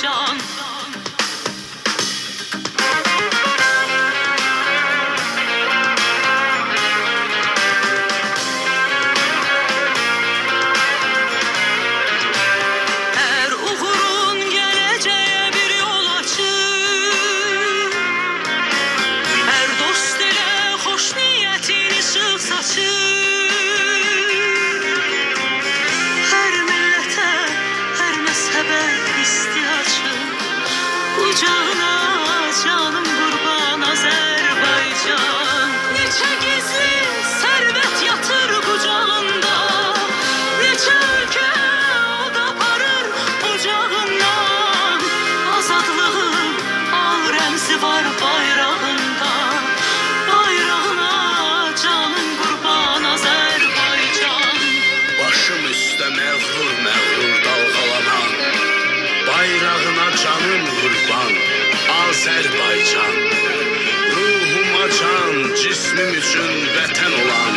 Azərbaycan. Kucağına canım kurban Azerbaycan. Neçə gizli servet yatır kucağında, neçə ülke o da aparır ocağından. Azadlığın al rəmzi var bayrağında, bayrağına canım kurban Azerbaycan. Başım üstə məğrur məğrur dalğalanan, bayrağına canım kurban Azerbaycan. Ruhuma can, cismim üçün vətən olan